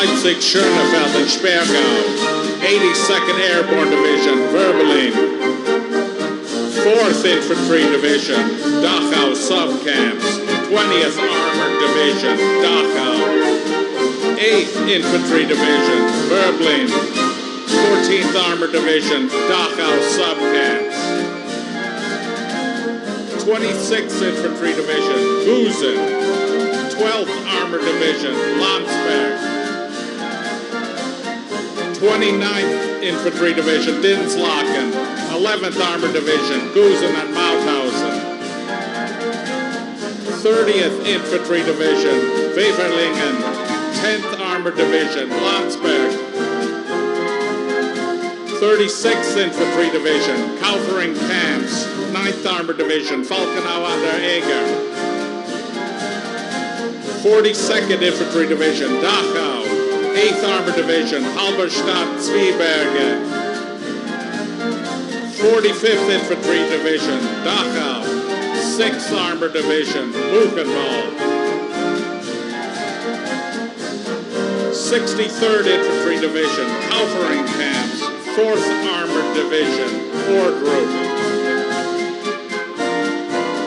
Leipzig, Schönefeld, and Sperrgau. 82nd Airborne Division, Verbeling. 4th Infantry Division, Dachau subcamps. 20th Armored Division, Dachau. 8th Infantry Division, Verbeling. 14th Armored Division, Dachau subcamps. 26th Infantry Division, Gusen. 12th Armored Division, Landsberg. 29th Infantry Division, Dinslaken. 11th Armored Division, Gusen and Mauthausen. 30th Infantry Division, Weverlingen. 10th Armored Division, Landsberg. 36th Infantry Division, Kaufering Camps. 9th Armored Division, Falkenau an der Eger. 42nd Infantry Division, Dachau. 8th Armored Division, Halberstadt-Zwieberge. 45th Infantry Division, Dachau. 6th Armored Division, Buchenwald. 63rd Infantry Division, Kaufering Camps. 4th Armored Division, Ordrup.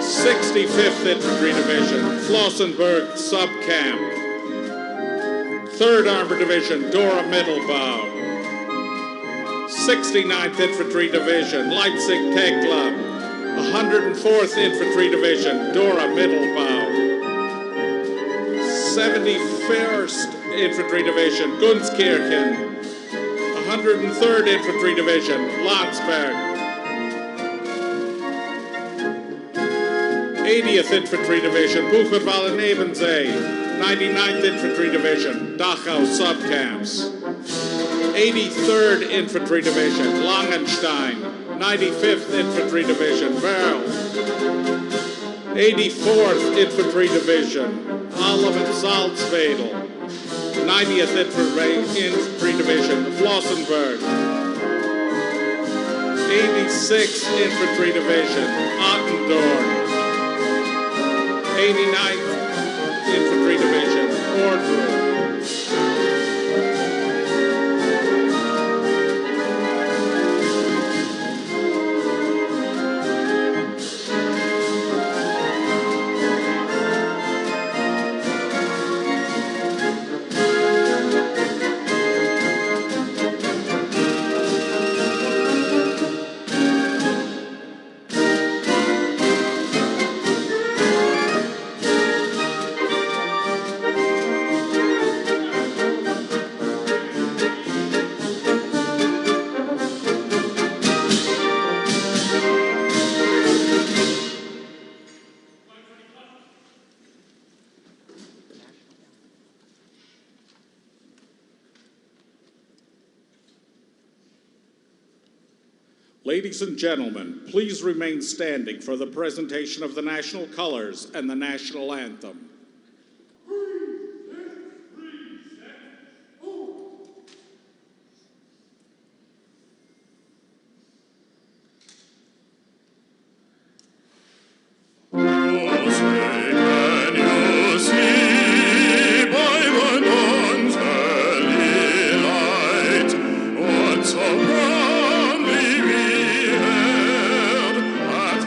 65th Infantry Division, Flossenburg Subcamp. 3rd Armored Division, Dora Mittelbau. 69th Infantry Division, Leipzig-Tekla. 104th Infantry Division, Dora Mittelbau. 71st Infantry Division, Gunskirchen. 103rd Infantry Division, Landsberg. 80th Infantry Division, Buchenwald-Ebensee. 99th Infantry Division, Dachau subcamps. 83rd Infantry Division, Langenstein. 95th Infantry Division, Werl. 84th Infantry Division, Allem and Salzwedel. 90th Infantry Division, Flossenburg. 86th Infantry Division, Ottendorn. 89th Infantry Division, Ordrup. Ladies and gentlemen, please remain standing for the presentation of the national colors and the national anthem.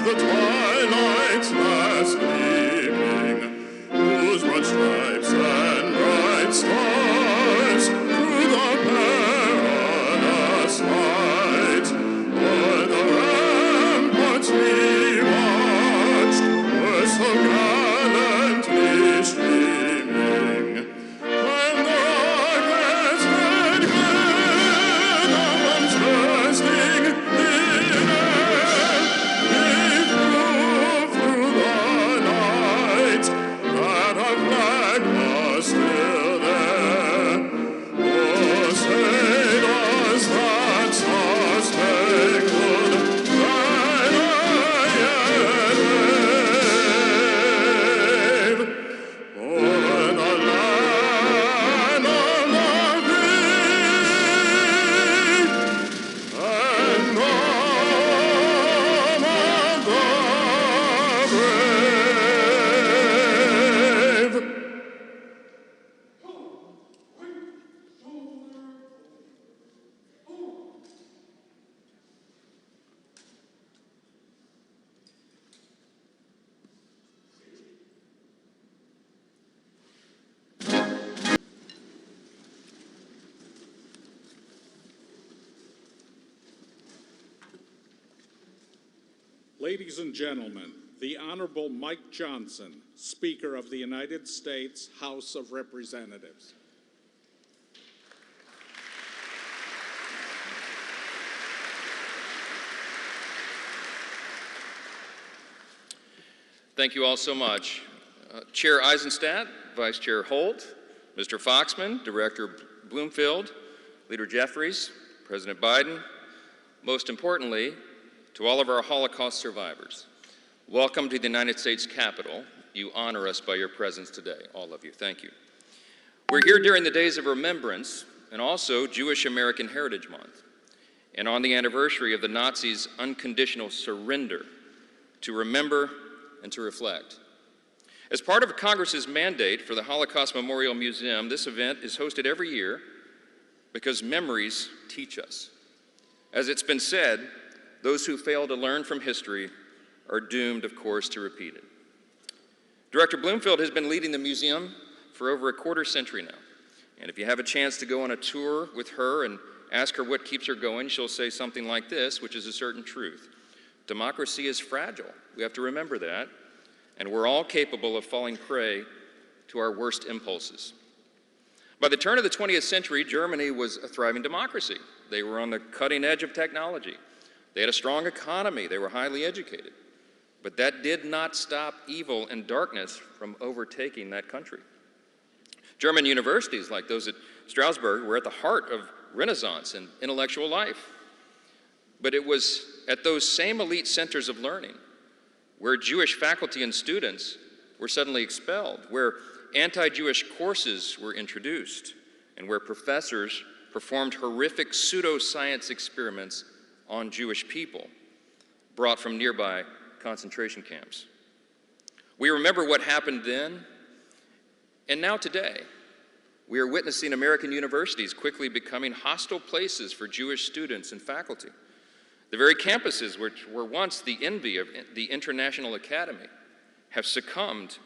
Twilight's last gleaming, Ladies and gentlemen, the Honorable Mike Johnson, Speaker of the United States House of Representatives. Thank you all so much. Chair Eisenstat, Vice Chair Holt, Mr. Foxman, Director Bloomfield, Leader Jeffries, President Biden, most importantly, to all of our Holocaust survivors, welcome to the United States Capitol. You honor us by your presence today, all of you. Thank you. We're here during the days of Remembrance and also Jewish American Heritage Month, and on the anniversary of the Nazis' unconditional surrender to remember and to reflect. As part of Congress's mandate for the Holocaust Memorial Museum, this event is hosted every year because memories teach us. As it's been said, those who fail to learn from history are doomed, of course, to repeat it. Director Bloomfield has been leading the museum for over a quarter century now. And if you have a chance to go on a tour with her and ask her what keeps her going, she'll say something like this, which is a certain truth. Democracy is fragile. We have to remember that. And we're all capable of falling prey to our worst impulses. By the turn of the 20th century, Germany was a thriving democracy. They were on the cutting edge of technology. They had a strong economy. They were highly educated. But that did not stop evil and darkness from overtaking that country. German universities, like those at Strasbourg, were at the heart of Renaissance and intellectual life. But it was at those same elite centers of learning where Jewish faculty and students were suddenly expelled, where anti-Jewish courses were introduced, and where professors performed horrific pseudoscience experiments on Jewish people brought from nearby concentration camps. We remember what happened then, and now today, we are witnessing American universities quickly becoming hostile places for Jewish students and faculty. The very campuses which were once the envy of the International Academy have succumbed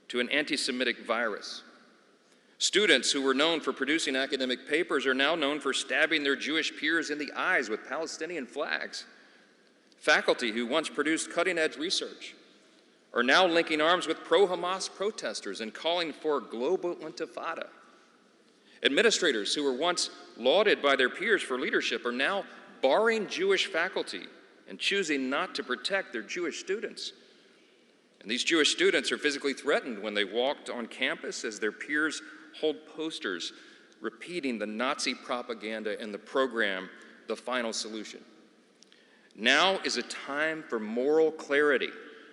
to an anti-Semitic virus. Students who were known for producing academic papers are now known for stabbing their Jewish peers in the eyes with Palestinian flags. Faculty who once produced cutting-edge research are now linking arms with pro-Hamas protesters and calling for global intifada. Administrators who were once lauded by their peers for leadership are now barring Jewish faculty and choosing not to protect their Jewish students. And these Jewish students are physically threatened when they walked on campus as their peers hold posters repeating the Nazi propaganda and the program, The Final Solution. Now is a time for moral clarity,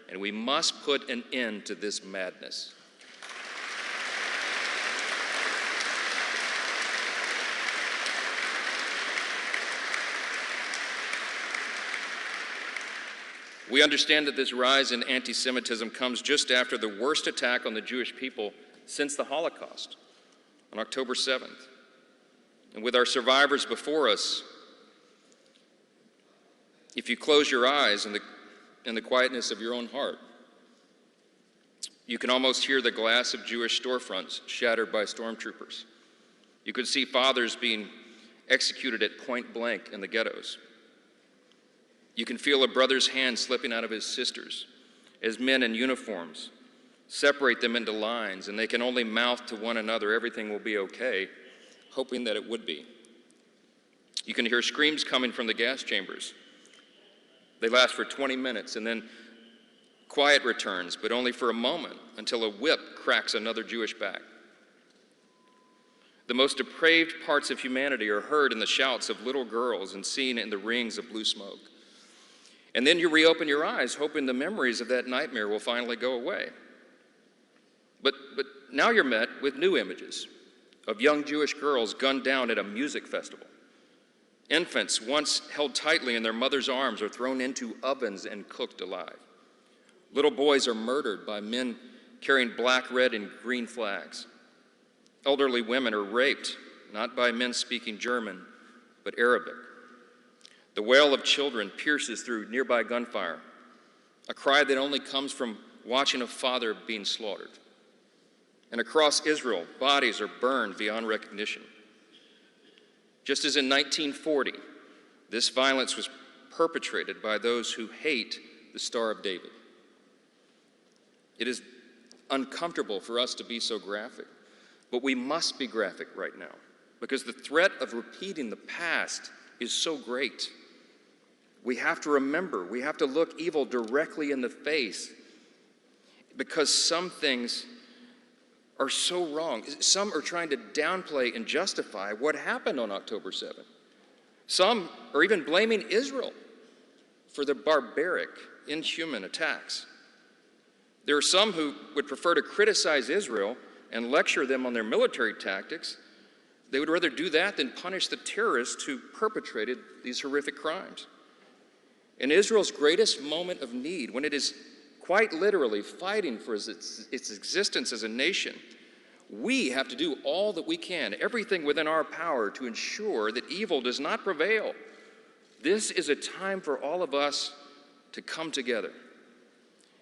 and we must put an end to this madness. We understand that this rise in anti-Semitism comes just after the worst attack on the Jewish people since the Holocaust, on October 7th. And with our survivors before us, if you close your eyes in the quietness of your own heart, you can almost hear the glass of Jewish storefronts shattered by stormtroopers. You could see fathers being executed at point blank in the ghettos. You can feel a brother's hand slipping out of his sister's as men in uniforms separate them into lines, and they can only mouth to one another, "Everything will be okay," hoping that it would be. You can hear screams coming from the gas chambers. They last for 20 minutes, and then quiet returns, but only for a moment, until a whip cracks another Jewish back. The most depraved parts of humanity are heard in the shouts of little girls and seen in the rings of blue smoke. And then you reopen your eyes, hoping the memories of that nightmare will finally go away. But now you're met with new images of young Jewish girls gunned down at a music festival. Infants once held tightly in their mother's arms are thrown into ovens and cooked alive. Little boys are murdered by men carrying black, red, and green flags. Elderly women are raped, not by men speaking German, but Arabic. The wail of children pierces through nearby gunfire, a cry that only comes from watching a father being slaughtered. And across Israel, bodies are burned beyond recognition. Just as in 1940, this violence was perpetrated by those who hate the Star of David. It is uncomfortable for us to be so graphic, but we must be graphic right now because the threat of repeating the past is so great. We have to remember, we have to look evil directly in the face because some things are so wrong. Some are trying to downplay and justify what happened on October 7th. Some are even blaming Israel for the barbaric, inhuman attacks. There are some who would prefer to criticize Israel and lecture them on their military tactics. They would rather do that than punish the terrorists who perpetrated these horrific crimes. In Israel's greatest moment of need, when it is quite literally fighting for its existence as a nation, we have to do all that we can, everything within our power, to ensure that evil does not prevail. This is a time for all of us to come together.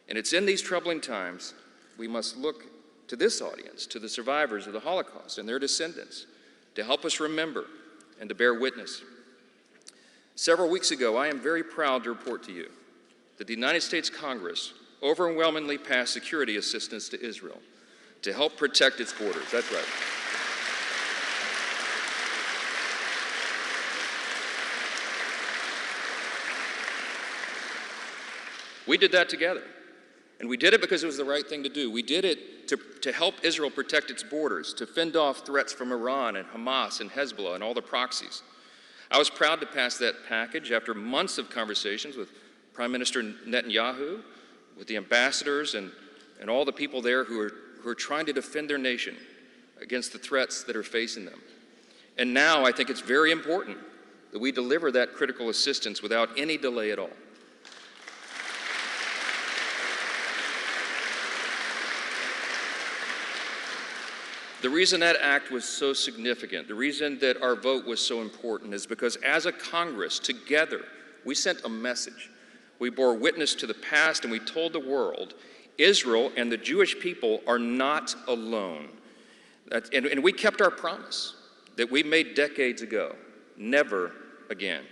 And it's in these troubling times we must look to this audience, to the survivors of the Holocaust and their descendants, to help us remember and to bear witness. Several weeks ago, I am very proud to report to you that the United States Congress overwhelmingly passed security assistance to Israel to help protect its borders. That's right. We did that together. And we did it because it was the right thing to do. We did it to help Israel protect its borders, to fend off threats from Iran and Hamas and Hezbollah and all the proxies. I was proud to pass that package after months of conversations with Prime Minister Netanyahu, with the ambassadors and all the people there who are trying to defend their nation against the threats that are facing them. And now I think it's very important that we deliver that critical assistance without any delay at all. The reason that act was so significant, the reason that our vote was so important is because as a Congress, together, we sent a message. We bore witness to the past and we told the world, Israel and the Jewish people are not alone. And we kept our promise that we made decades ago, never again.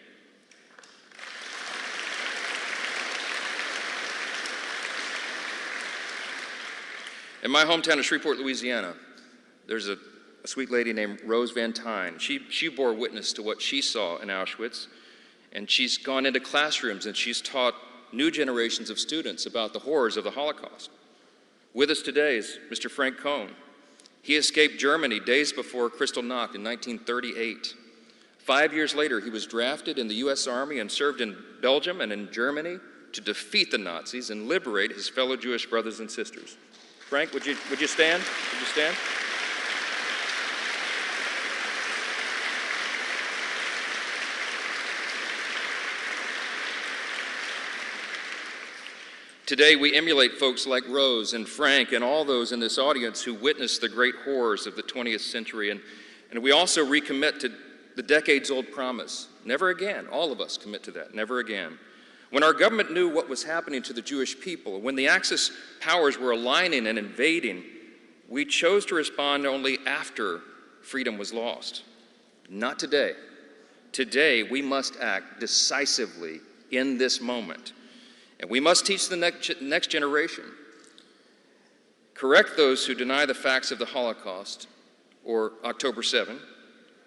In my hometown of Shreveport, Louisiana, there's a sweet lady named Rose Van Tyne. She bore witness to what she saw in Auschwitz, and she's gone into classrooms and she's taught new generations of students about the horrors of the Holocaust. With us today is Mr. Frank Cohn. He escaped Germany days before Kristallnacht in 1938. 5 years later, he was drafted in the U.S. Army and served in Belgium and in Germany to defeat the Nazis and liberate his fellow Jewish brothers and sisters. Frank, would you stand? Would you stand? Today, we emulate folks like Rose and Frank and all those in this audience who witnessed the great horrors of the 20th century. And we also recommit to the decades-old promise, never again. All of us commit to that, never again. When our government knew what was happening to the Jewish people, when the Axis powers were aligning and invading, we chose to respond only after freedom was lost. Not today. Today, we must act decisively in this moment. And we must teach the next generation. Correct those who deny the facts of the Holocaust or October 7.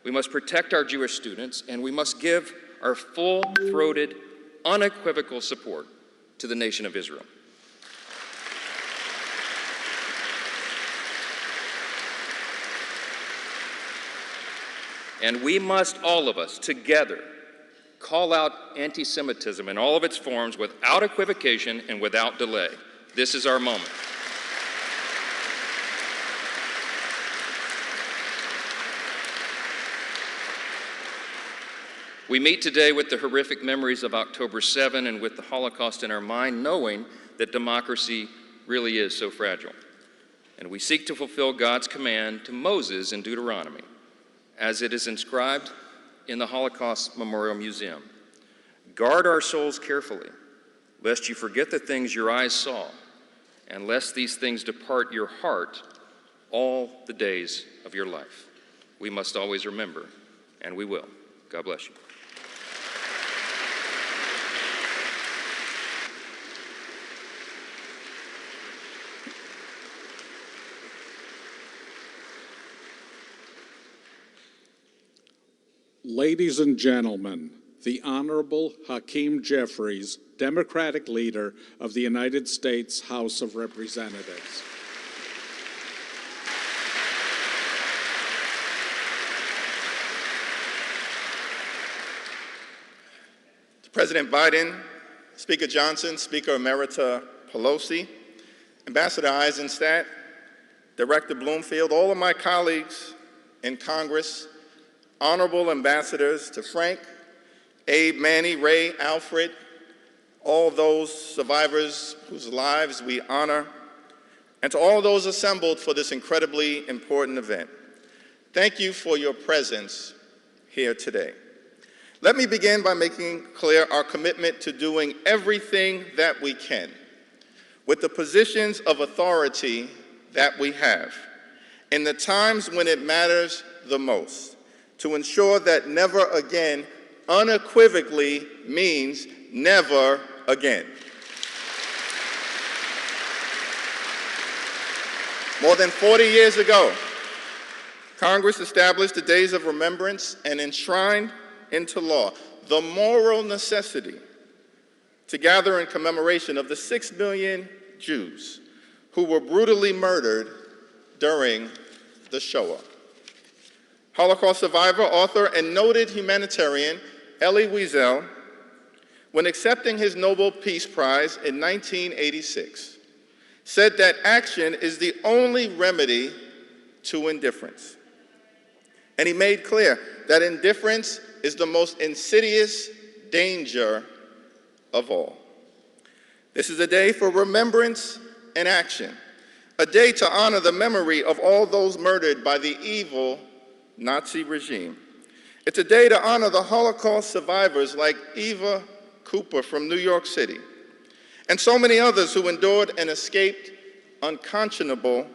We must protect our Jewish students, and we must give our full-throated, unequivocal support to the nation of Israel. And we must, all of us, together, call out anti-Semitism in all of its forms without equivocation and without delay. This is our moment. We meet today with the horrific memories of October 7 and with the Holocaust in our mind, knowing that democracy really is so fragile. And we seek to fulfill God's command to Moses in Deuteronomy, as it is inscribed in the Holocaust Memorial Museum. Guard our souls carefully, lest you forget the things your eyes saw, and lest these things depart your heart all the days of your life. We must always remember, and we will. God bless you. Ladies and gentlemen, the Honorable Hakeem Jeffries, Democratic Leader of the United States House of Representatives. President Biden, Speaker Johnson, Speaker Emerita Pelosi, Ambassador Eisenstat, Director Bloomfield, all of my colleagues in Congress, honorable ambassadors to Frank, Abe, Manny, Ray, Alfred, all those survivors whose lives we honor, and to all those assembled for this incredibly important event. Thank you for your presence here today. Let me begin by making clear our commitment to doing everything that we can with the positions of authority that we have in the times when it matters the most to ensure that never again unequivocally means never again. More than 40 years ago, Congress established the Days of Remembrance and enshrined into law the moral necessity to gather in commemoration of the 6 million Jews who were brutally murdered during the Shoah. Holocaust survivor, author, and noted humanitarian Elie Wiesel, when accepting his Nobel Peace Prize in 1986, said that action is the only remedy to indifference. And he made clear that indifference is the most insidious danger of all. This is a day for remembrance and action, a day to honor the memory of all those murdered by the evil Nazi regime. It's a day to honor the Holocaust survivors like Eva Cooper from New York City, and so many others who endured and escaped unconscionable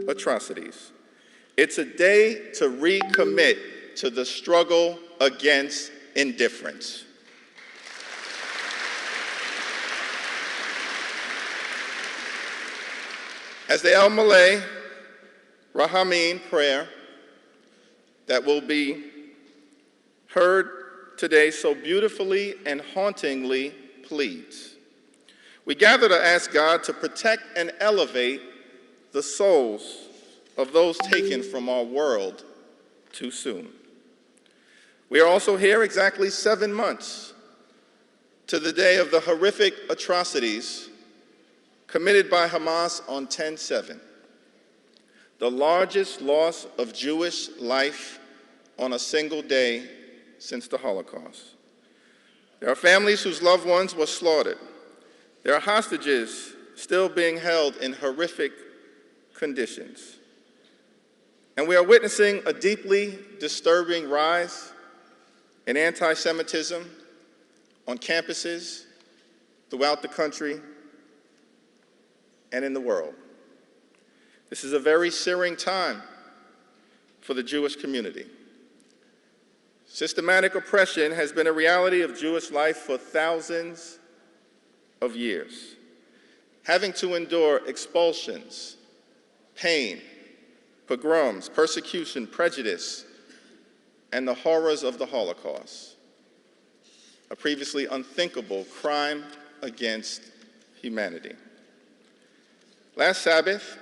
atrocities. It's a day to recommit to the struggle against indifference. As the El Malay Rahameen prayer that will be heard today so beautifully and hauntingly pleads, we gather to ask God to protect and elevate the souls of those taken from our world too soon. We are also here exactly 7 months to the day of the horrific atrocities committed by Hamas on 10/7, the largest loss of Jewish life on a single day since the Holocaust. There are families whose loved ones were slaughtered. There are hostages still being held in horrific conditions. And we are witnessing a deeply disturbing rise in anti-Semitism on campuses throughout the country and in the world. This is a very searing time for the Jewish community. Systematic oppression has been a reality of Jewish life for thousands of years, having to endure expulsions, pain, pogroms, persecution, prejudice, and the horrors of the Holocaust, a previously unthinkable crime against humanity. Last Sabbath,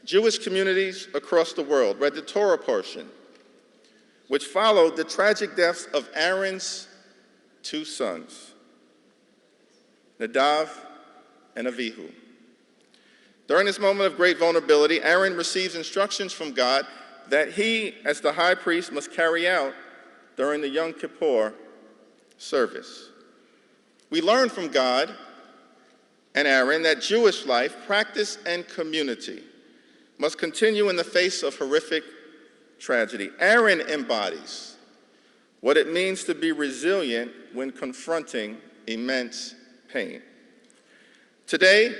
Jewish communities across the world read the Torah portion, which followed the tragic deaths of Aaron's 2 sons, Nadav and Avihu. During this moment of great vulnerability, Aaron receives instructions from God that he, as the high priest, must carry out during the Yom Kippur service. We learn from God and Aaron that Jewish life, practice, and community must continue in the face of horrific tragedy. Aaron embodies what it means to be resilient when confronting immense pain. Today,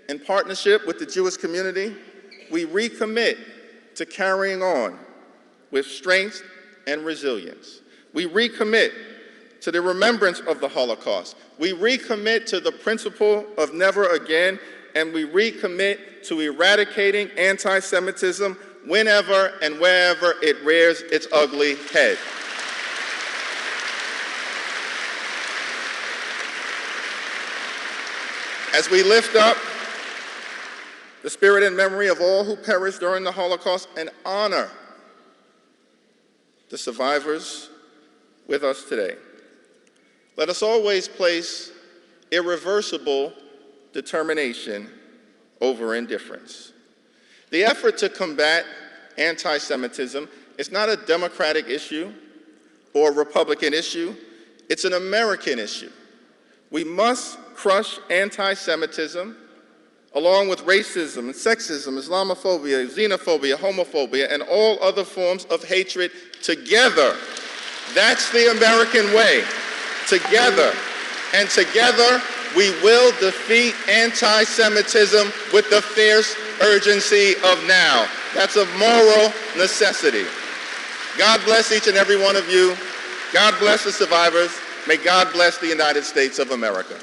in partnership with the Jewish community, we recommit to carrying on with strength and resilience. We recommit to the remembrance of the Holocaust. We recommit to the principle of never again, and we recommit to eradicating anti-Semitism whenever and wherever it rears its ugly head. As we lift up the spirit and memory of all who perished during the Holocaust and honor the survivors with us today, let us always place irreversible determination over indifference. The effort to combat anti-Semitism is not a Democratic issue or a Republican issue. It's an American issue. We must crush anti-Semitism along with racism and sexism, Islamophobia, xenophobia, homophobia, and all other forms of hatred together. That's the American way. Together. And together, we will defeat anti-Semitism with the fierce urgency of now. That's a moral necessity. God bless each and every one of you. God bless the survivors. May God bless the United States of America.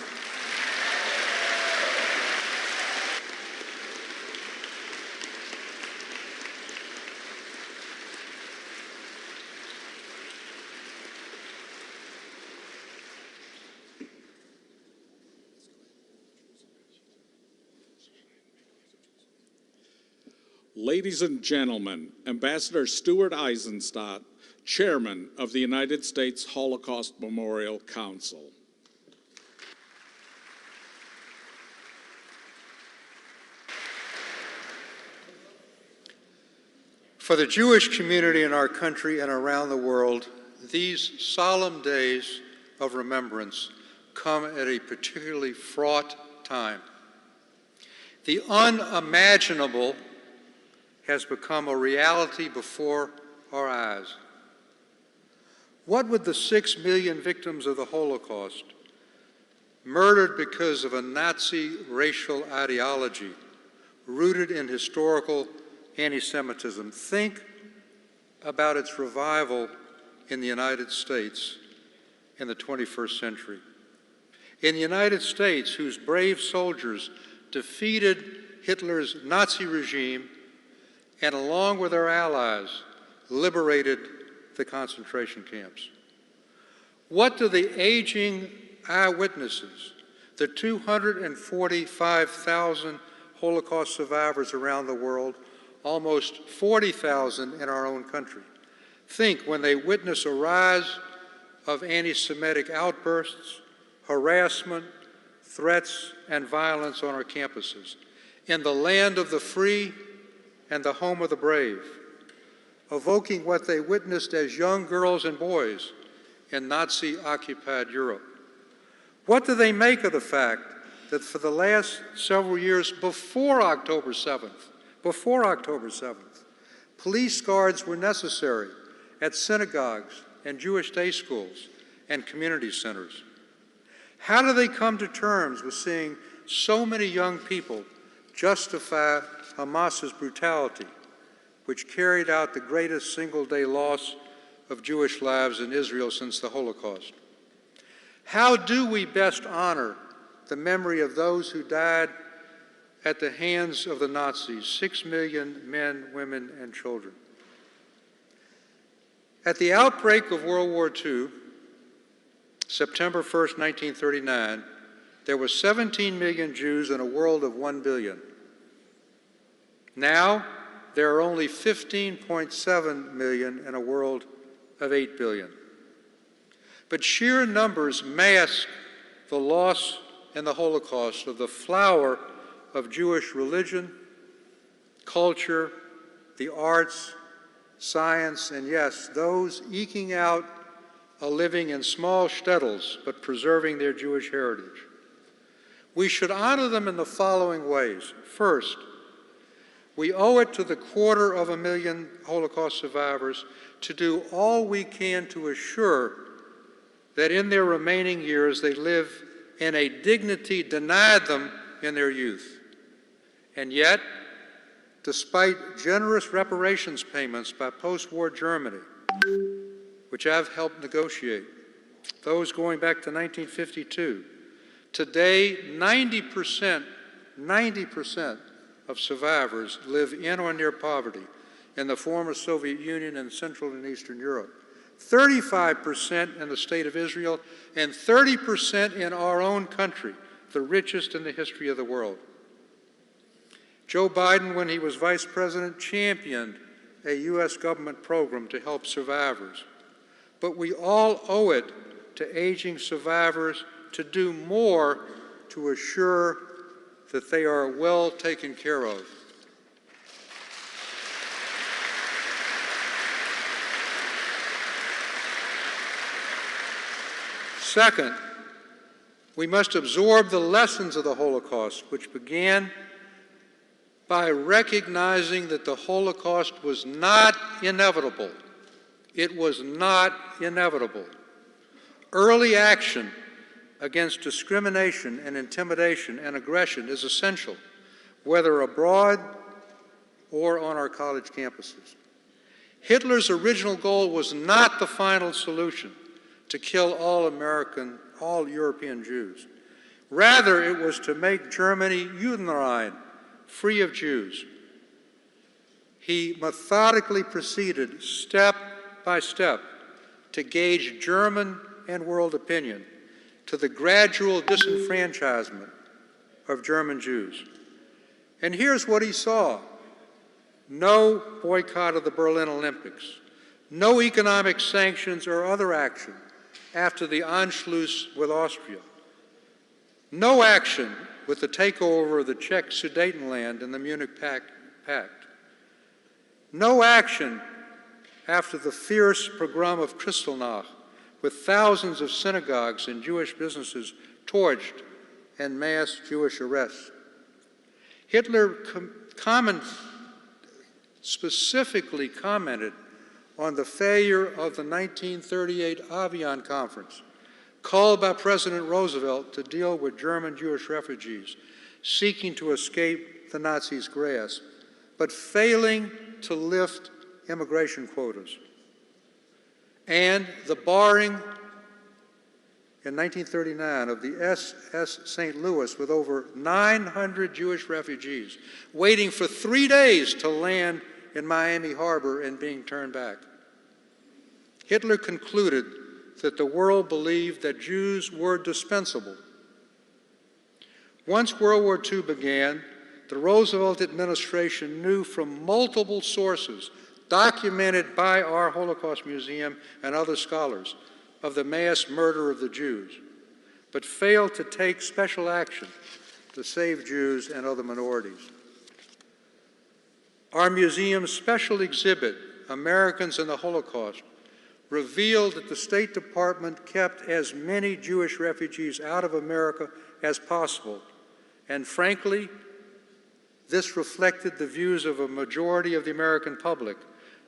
Ladies and gentlemen, Ambassador Stuart Eisenstat, Chairman of the United States Holocaust Memorial Council. For the Jewish community in our country and around the world, these solemn days of remembrance come at a particularly fraught time. The unimaginable has become a reality before our eyes. What would the 6 million victims of the Holocaust, murdered because of a Nazi racial ideology rooted in historical anti-Semitism, think about its revival in the United States in the 21st century? In the United States, whose brave soldiers defeated Hitler's Nazi regime and, along with our allies, liberated the concentration camps. What do the aging eyewitnesses, the 245,000 Holocaust survivors around the world, almost 40,000 in our own country, think when they witness a rise of anti-Semitic outbursts, harassment, threats, and violence on our campuses, in the land of the free and the home of the brave, evoking what they witnessed as young girls and boys in Nazi-occupied Europe? What do they make of the fact that for the last several years before October 7th, police guards were necessary at synagogues and Jewish day schools and community centers? How do they come to terms with seeing so many young people justify Hamas's brutality, which carried out the greatest single-day loss of Jewish lives in Israel since the Holocaust? How do we best honor the memory of those who died at the hands of the Nazis, 6 million men, women, and children? At the outbreak of World War II, September 1st, 1939, there were 17 million Jews in a world of 1 billion. Now, there are only 15.7 million in a world of 8 billion. But sheer numbers mask the loss and the Holocaust of the flower of Jewish religion, culture, the arts, science, and yes, those eking out a living in small shtetls but preserving their Jewish heritage. We should honor them in the following ways. First, we owe it to the 250,000 Holocaust survivors to do all we can to assure that in their remaining years they live in a dignity denied them in their youth. And yet, despite generous reparations payments by post-war Germany, which I've helped negotiate, those going back to 1952, today 90% of survivors live in or near poverty in the former Soviet Union and Central and Eastern Europe, 35% in the state of Israel, and 30% in our own country, the richest in the history of the world. Joe Biden, when he was vice president, championed a U.S. government program to help survivors. But we all owe it to aging survivors to do more to assure that they are well taken care of. Second, we must absorb the lessons of the Holocaust, which began by recognizing that the Holocaust was not inevitable. It was not inevitable. Early action against discrimination and intimidation and aggression is essential, whether abroad or on our college campuses. Hitler's original goal was not the final solution, to kill all European Jews. Rather, it was to make Germany Judenrein, free of Jews. He methodically proceeded step by step to gauge German and world opinion to the gradual disenfranchisement of German Jews. And here's what he saw: no boycott of the Berlin Olympics, no economic sanctions or other action after the Anschluss with Austria, no action with the takeover of the Czech Sudetenland and the Munich Pact, no action after the fierce pogrom of Kristallnacht, with thousands of synagogues and Jewish businesses torched and mass Jewish arrests. Hitler specifically commented on the failure of the 1938 Avion Conference, called by President Roosevelt to deal with German Jewish refugees seeking to escape the Nazis' grasp, but failing to lift immigration quotas. And the barring in 1939 of the SS St. Louis with over 900 Jewish refugees waiting for 3 days to land in Miami Harbor and being turned back. Hitler concluded that the world believed that Jews were dispensable. Once World War II began, the Roosevelt administration knew from multiple sources, documented by our Holocaust Museum and other scholars, of the mass murder of the Jews, but failed to take special action to save Jews and other minorities. Our museum's special exhibit, Americans in the Holocaust, revealed that the State Department kept as many Jewish refugees out of America as possible, and frankly, this reflected the views of a majority of the American public,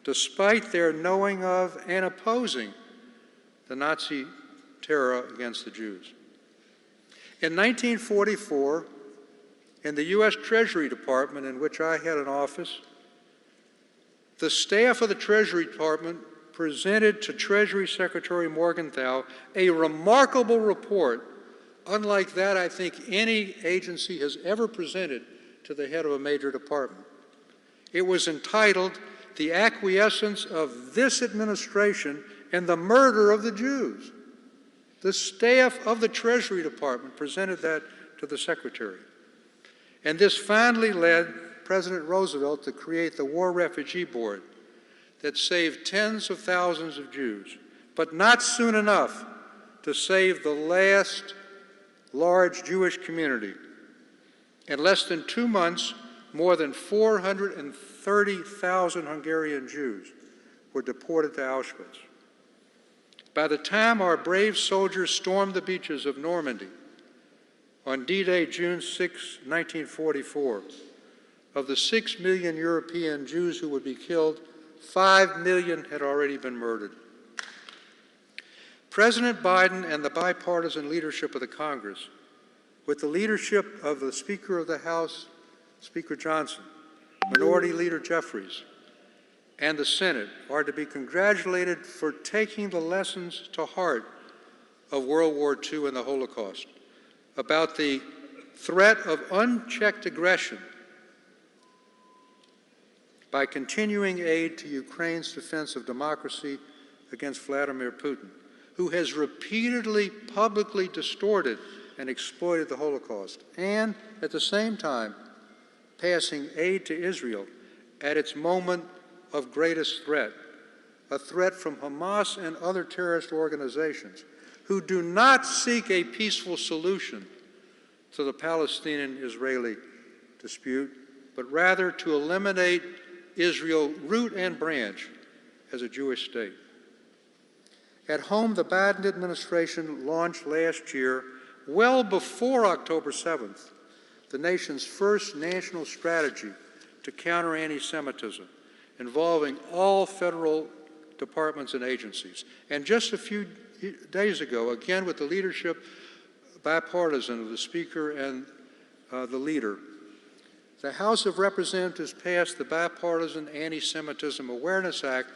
despite their knowing of and opposing the Nazi terror against the Jews. In 1944, in the U.S. Treasury Department, in which I had an office, the staff of the Treasury Department presented to Treasury Secretary Morgenthau a remarkable report, unlike that I think any agency has ever presented to the head of a major department. It was entitled, "The Acquiescence of This Administration in the Murder of the Jews." The staff of the Treasury Department presented that to the Secretary. And this finally led President Roosevelt to create the War Refugee Board that saved tens of thousands of Jews, but not soon enough to save the last large Jewish community. In less than 2 months, more than 430,000 Hungarian Jews were deported to Auschwitz. By the time our brave soldiers stormed the beaches of Normandy on D-Day, June 6, 1944, of the 6 million European Jews who would be killed, 5 million had already been murdered. President Biden and the bipartisan leadership of the Congress, with the leadership of the Speaker of the House, Speaker Johnson, Minority Leader Jeffries, and the Senate, are to be congratulated for taking the lessons to heart of World War II and the Holocaust about the threat of unchecked aggression by continuing aid to Ukraine's defense of democracy against Vladimir Putin, who has repeatedly publicly distorted and exploited the Holocaust, and at the same time passing aid to Israel at its moment of greatest threat, a threat from Hamas and other terrorist organizations who do not seek a peaceful solution to the Palestinian-Israeli dispute, but rather to eliminate Israel root and branch as a Jewish state. At home, the Biden administration launched last year, well before October 7th, the nation's first national strategy to counter anti-Semitism, involving all federal departments and agencies. And just a few days ago, again with the leadership, bipartisan, of the Speaker and the leader, the House of Representatives passed the Bipartisan Anti-Semitism Awareness Act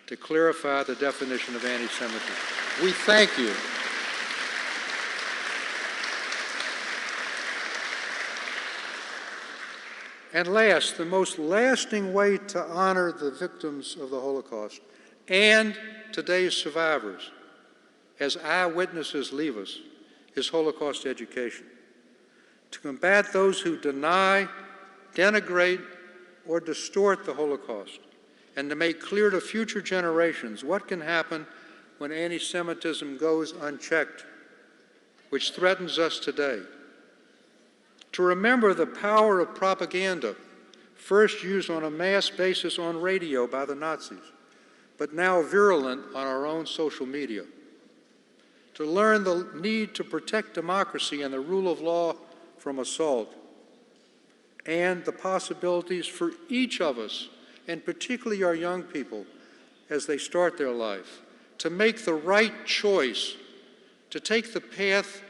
to clarify the definition of anti-Semitism. We thank you. And last, the most lasting way to honor the victims of the Holocaust and today's survivors as eyewitnesses leave us is Holocaust education. To combat those who deny, denigrate, or distort the Holocaust, and to make clear to future generations what can happen when anti-Semitism goes unchecked, which threatens us today. To remember the power of propaganda, first used on a mass basis on radio by the Nazis, but now virulent on our own social media. To learn the need to protect democracy and the rule of law from assault, and the possibilities for each of us, and particularly our young people, as they start their life, to make the right choice, to take the path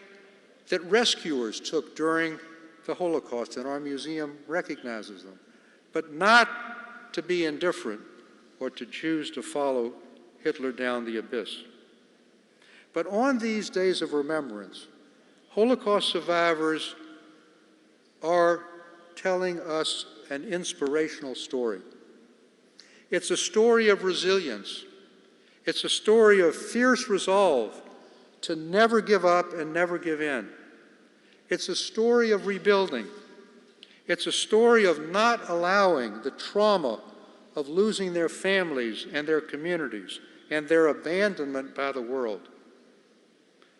that rescuers took during the Holocaust, and our museum recognizes them, but not to be indifferent or to choose to follow Hitler down the abyss. But on these days of remembrance, Holocaust survivors are telling us an inspirational story. It's a story of resilience. It's a story of fierce resolve to never give up and never give in. It's a story of rebuilding. It's a story of not allowing the trauma of losing their families and their communities and their abandonment by the world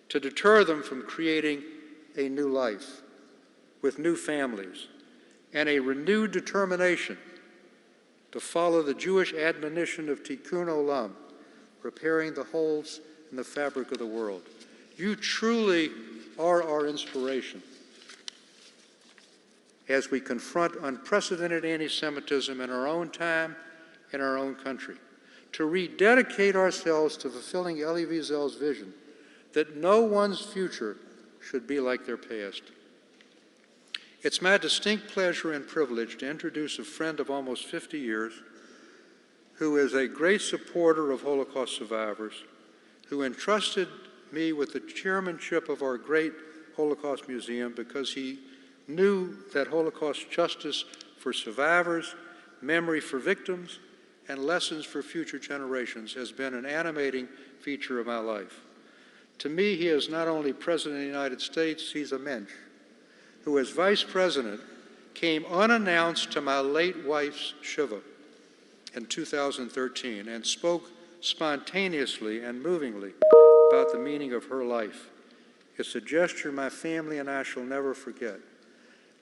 to deter them from creating a new life with new families and a renewed determination to follow the Jewish admonition of Tikkun Olam, repairing the holes in the fabric of the world. You truly are our inspiration as we confront unprecedented anti-Semitism in our own time, in our own country, to rededicate ourselves to fulfilling Elie Wiesel's vision that no one's future should be like their past. It's my distinct pleasure and privilege to introduce a friend of almost 50 years who is a great supporter of Holocaust survivors, who entrusted me with the chairmanship of our great Holocaust Museum because he knew that Holocaust justice for survivors, memory for victims, and lessons for future generations has been an animating feature of my life. To me, he is not only President of the United States, he's a mensch who, as Vice President, came unannounced to my late wife's Shiva in 2013 and spoke spontaneously and movingly about the meaning of her life. It's a gesture my family and I shall never forget.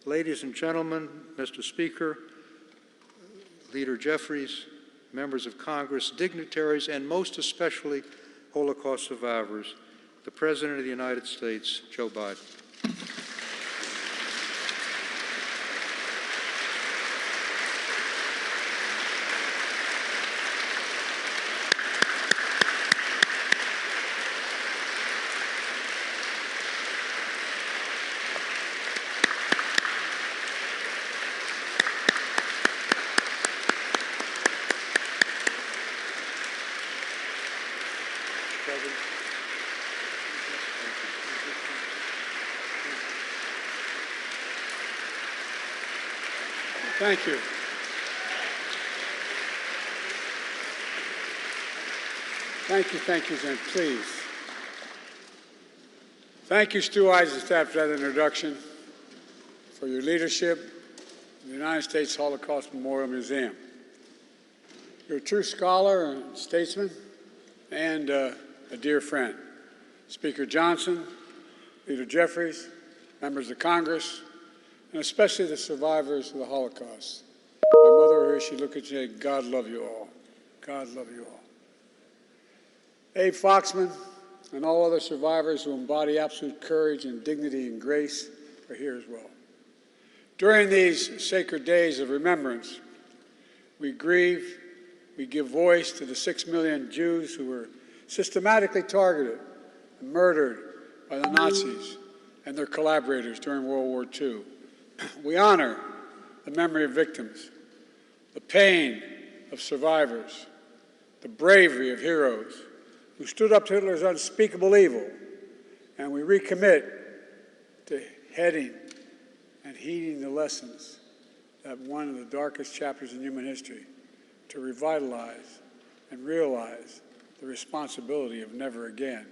Ladies and gentlemen, Mr. Speaker, Leader Jeffries, members of Congress, dignitaries, and most especially Holocaust survivors, the President of the United States, Joe Biden. Thank you. Thank you, Zen. Please. Thank you, Stu Eisenstat, for that introduction, for your leadership in the United States Holocaust Memorial Museum. You're a true scholar and statesman and a dear friend. Speaker Johnson, Leader Jeffries, members of Congress, and especially the survivors of the Holocaust. My mother here, she looked at you and said, God love you all. God love you all. Abe Foxman and all other survivors who embody absolute courage and dignity and grace are here as well. During these sacred days of remembrance, we grieve, we give voice to the 6 million Jews who were systematically targeted and murdered by the Nazis and their collaborators during World War II. We honor the memory of victims, the pain of survivors, the bravery of heroes who stood up to Hitler's unspeakable evil, and we recommit to heading and heeding the lessons that one of the darkest chapters in human history, to revitalize and realize the responsibility of never again.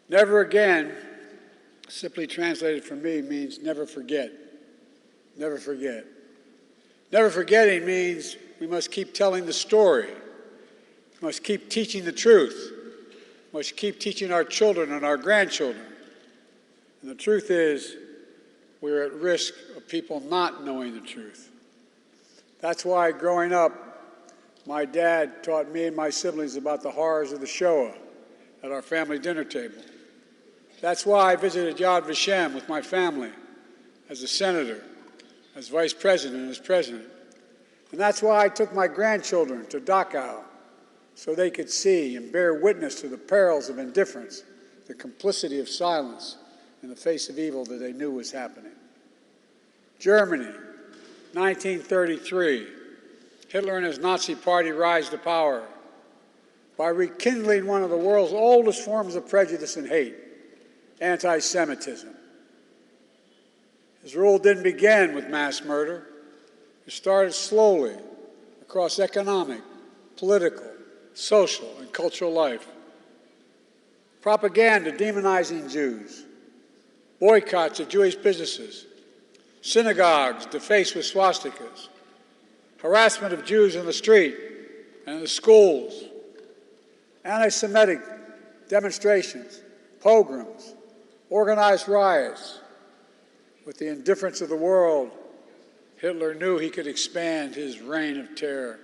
Never again, simply translated for me, means never forget. Never forget. Never forgetting means we must keep telling the story. We must keep teaching the truth. We must keep teaching our children and our grandchildren. And the truth is, we're at risk of people not knowing the truth. That's why growing up, my dad taught me and my siblings about the horrors of the Shoah at our family dinner table. That's why I visited Yad Vashem with my family as a senator, as vice president, and as president. And that's why I took my grandchildren to Dachau so they could see and bear witness to the perils of indifference, the complicity of silence in the face of evil that they knew was happening. Germany, 1933. Hitler and his Nazi party rise to power by rekindling one of the world's oldest forms of prejudice and hate, antisemitism. His rule didn't begin with mass murder. It started slowly across economic, political, social, and cultural life. Propaganda demonizing Jews, boycotts of Jewish businesses, synagogues defaced with swastikas, harassment of Jews in the street and in the schools, anti-Semitic demonstrations, pogroms, organized riots. With the indifference of the world, Hitler knew he could expand his reign of terror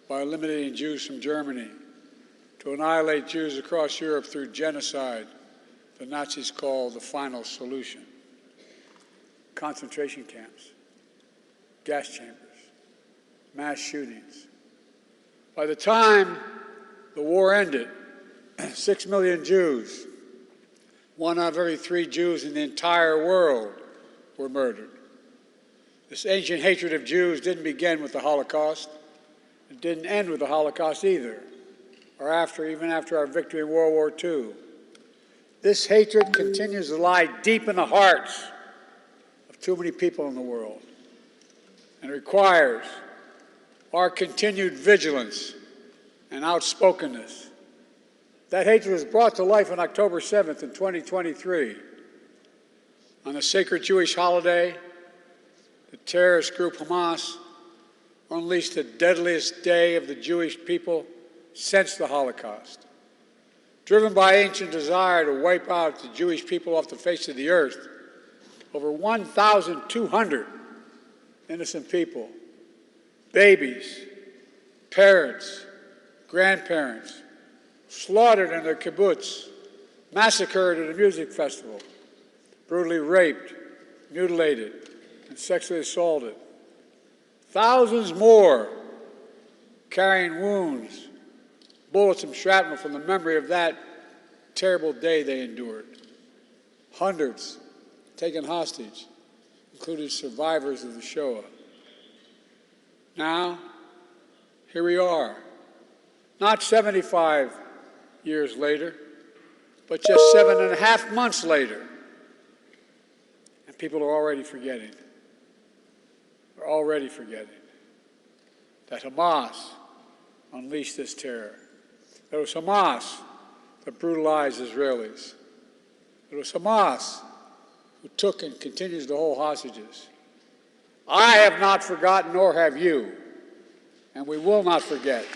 by eliminating Jews from Germany, to annihilate Jews across Europe through genocide the Nazis called the final solution. Concentration camps, gas chambers, mass shootings. By the time the war ended, 6 million Jews, 1 out of every 3 Jews in the entire world, were murdered. This ancient hatred of Jews didn't begin with the Holocaust. It didn't end with the Holocaust either, or even after our victory in World War II. This hatred continues to lie deep in the hearts of too many people in the world, and it requires our continued vigilance and outspokenness. That hatred was brought to life on October 7th in 2023. On the sacred Jewish holiday, the terrorist group Hamas unleashed the deadliest day of the Jewish people since the Holocaust. Driven by ancient desire to wipe out the Jewish people off the face of the earth, over 1,200 innocent people, babies, parents, grandparents, slaughtered in their kibbutz, massacred at a music festival, brutally raped, mutilated, and sexually assaulted. Thousands more carrying wounds, bullets and shrapnel from the memory of that terrible day they endured. Hundreds taken hostage, including survivors of the Shoah. Now, here we are, not 75 years later, but just 7.5 months later. And people are already forgetting. They're already forgetting that Hamas unleashed this terror. It was Hamas that brutalized Israelis. It was Hamas who took and continues to hold hostages. I have not forgotten, nor have you, and we will not forget.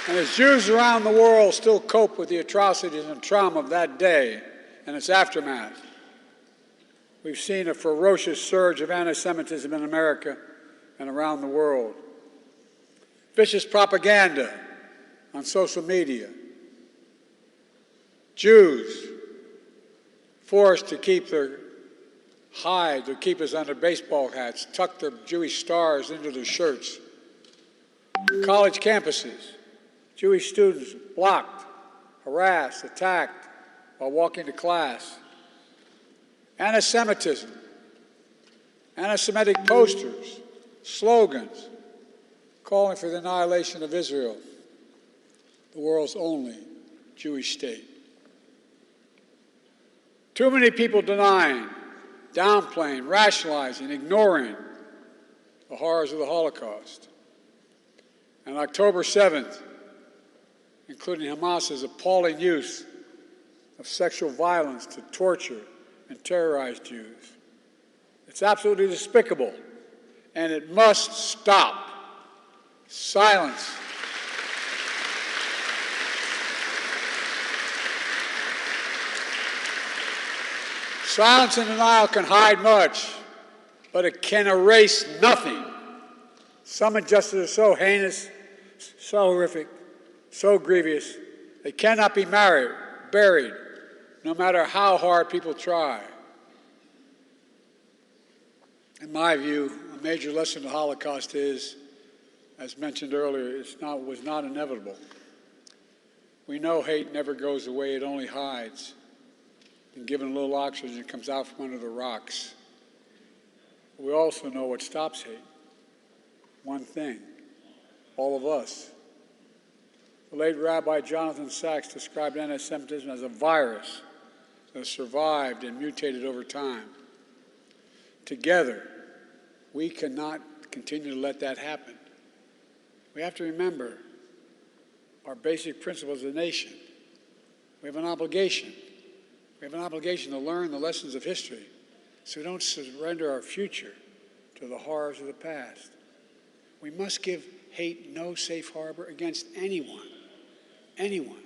And as Jews around the world still cope with the atrocities and trauma of that day and its aftermath, we've seen a ferocious surge of anti-Semitism in America and around the world. Vicious propaganda on social media. Jews forced to keep their hide, their keepers under baseball hats, tuck their Jewish stars into their shirts. College campuses, Jewish students blocked, harassed, attacked while walking to class. Anti-Semitism, anti-Semitic posters, slogans calling for the annihilation of Israel, the world's only Jewish state. Too many people denying, downplaying, rationalizing, ignoring the horrors of the Holocaust. And October 7th, including Hamas's appalling use of sexual violence to torture and terrorize Jews. It's absolutely despicable, and it must stop. Silence. Silence and denial can hide much, but it can erase nothing. Some injustices are so heinous, so horrific, so grievous, they cannot be buried, no matter how hard people try. In my view, a major lesson of the Holocaust is, as mentioned earlier, was not inevitable. We know hate never goes away, it only hides. And given a little oxygen, it comes out from under the rocks. But we also know what stops hate. One thing, all of us. The late Rabbi Jonathan Sacks described anti-Semitism as a virus that has survived and mutated over time. Together, we cannot continue to let that happen. We have to remember our basic principles as a nation. We have an obligation. We have an obligation to learn the lessons of history so we don't surrender our future to the horrors of the past. We must give hate no safe harbor against anyone. Anyone.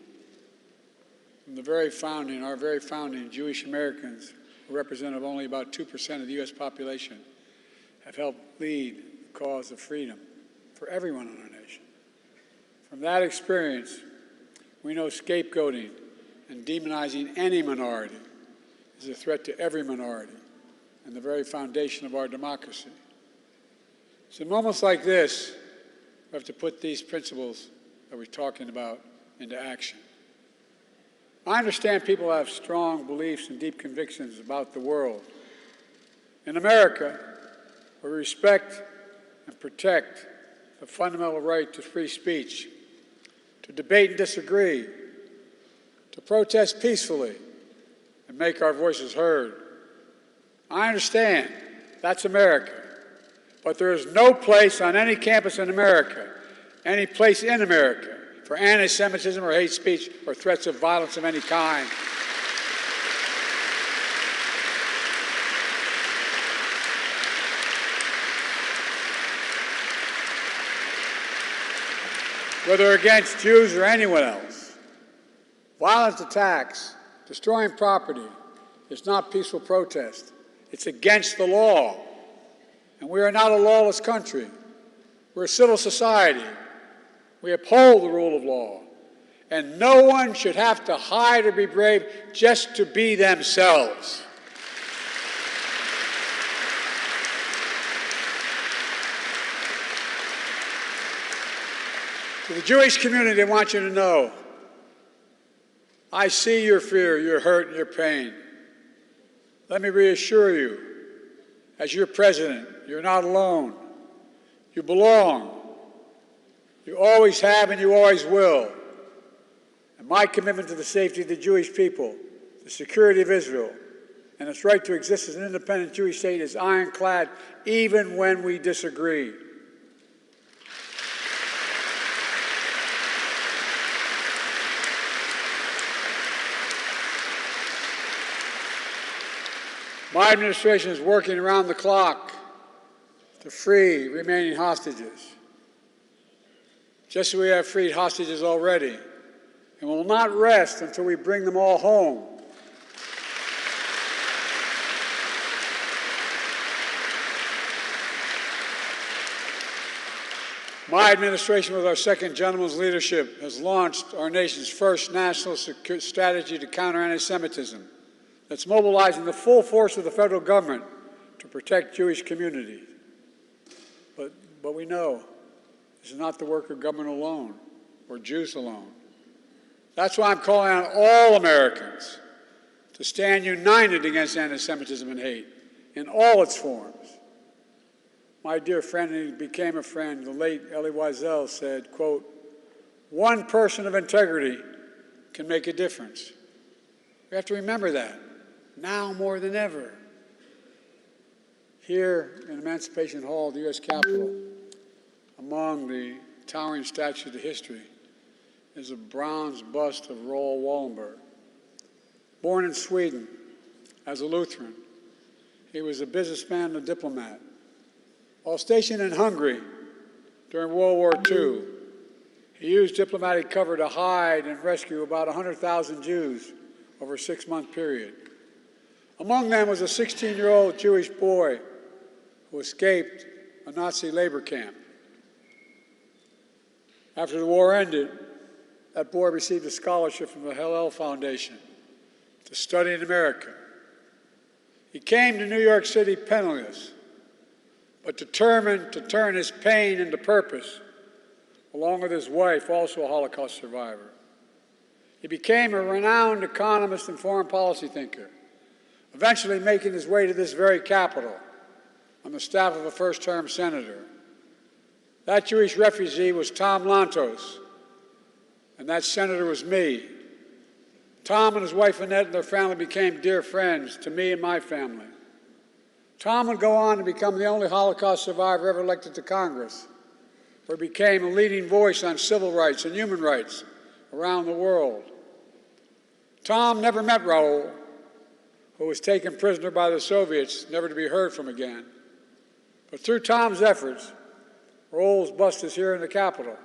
From the very founding, our very founding, Jewish Americans, who represent only about 2% of the U.S. population, have helped lead the cause of freedom for everyone in our nation. From that experience, we know scapegoating and demonizing any minority is a threat to every minority and the very foundation of our democracy. So in moments like this, we have to put these principles that we're talking about into action. I understand people have strong beliefs and deep convictions about the world. In America, we respect and protect the fundamental right to free speech, to debate and disagree, to protest peacefully and make our voices heard. I understand that's America, but there is no place on any campus in America, any place in America, for anti-Semitism or hate speech or threats of violence of any kind. Whether against Jews or anyone else. Violent attacks, destroying property, is not peaceful protest. It's against the law. And we are not a lawless country. We're a civil society. We uphold the rule of law. And no one should have to hide or be brave just to be themselves. To the Jewish community, I want you to know, I see your fear, your hurt, and your pain. Let me reassure you, as your president, you're not alone. You belong. You always have and you always will. And my commitment to the safety of the Jewish people, the security of Israel, and its right to exist as an independent Jewish state is ironclad, even when we disagree. My administration is working around the clock to free remaining hostages, just as we have freed hostages already, and will not rest until we bring them all home. My administration, with our second gentleman's leadership, has launched our nation's first national strategy to counter anti-Semitism that's mobilizing the full force of the federal government to protect Jewish communities. But we know this is not the work of government alone or Jews alone. That's why I'm calling on all Americans to stand united against anti-Semitism and hate in all its forms. My dear friend, and he became a friend, the late Elie Wiesel said, quote, "One person of integrity can make a difference." We have to remember that, now more than ever. Here in Emancipation Hall, the U.S. Capitol, among the towering statues of history, is a bronze bust of Raoul Wallenberg. Born in Sweden as a Lutheran, he was a businessman and a diplomat. While stationed in Hungary during World War II, he used diplomatic cover to hide and rescue about 100,000 Jews over a 6-month period. Among them was a 16-year-old Jewish boy who escaped a Nazi labor camp. After the war ended, that boy received a scholarship from the Hillel Foundation to study in America. He came to New York City penniless, but determined to turn his pain into purpose, along with his wife, also a Holocaust survivor. He became a renowned economist and foreign policy thinker, eventually making his way to this very Capitol on the staff of a first-term senator. That Jewish refugee was Tom Lantos, and that senator was me. Tom and his wife Annette and their family became dear friends to me and my family. Tom would go on to become the only Holocaust survivor ever elected to Congress, where he became a leading voice on civil rights and human rights around the world. Tom never met Raoul, who was taken prisoner by the Soviets, never to be heard from again. But through Tom's efforts, Raoul's bust is here in the Capitol.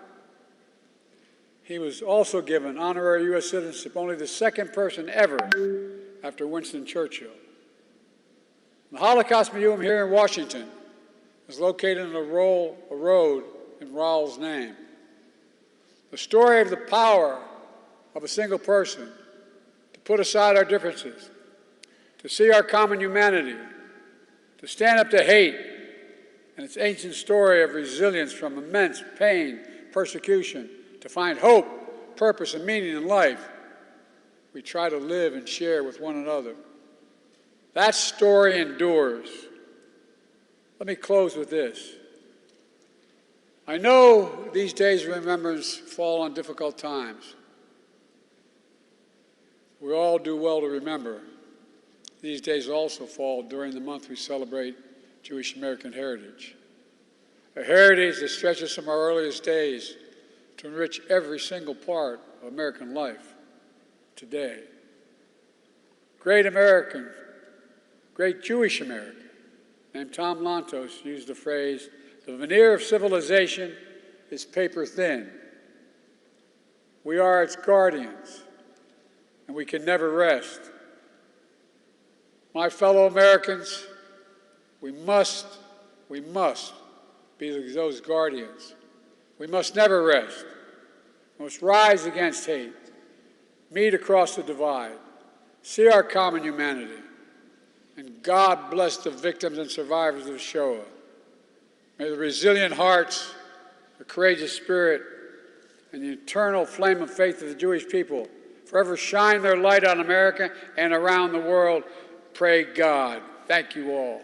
He was also given honorary U.S. citizenship, only the second person ever after Winston Churchill. The Holocaust Museum here in Washington is located on a road in Raoul's name. The story of the power of a single person to put aside our differences, to see our common humanity, to stand up to hate, and its ancient story of resilience from immense pain, persecution, to find hope, purpose, and meaning in life, we try to live and share with one another. That story endures. Let me close with this. I know these days of remembrance fall on difficult times. We all do well to remember. These days also fall during the month we celebrate Jewish American heritage. A heritage that stretches from our earliest days to enrich every single part of American life today. Great Jewish American named Tom Lantos used the phrase, "The veneer of civilization is paper thin. We are its guardians, and we can never rest." My fellow Americans, we must be those guardians. We must never rest. We must rise against hate, meet across the divide, see our common humanity, and God bless the victims and survivors of Shoah. May the resilient hearts, the courageous spirit, and the eternal flame of faith of the Jewish people forever shine their light on America and around the world. Pray God. Thank you all.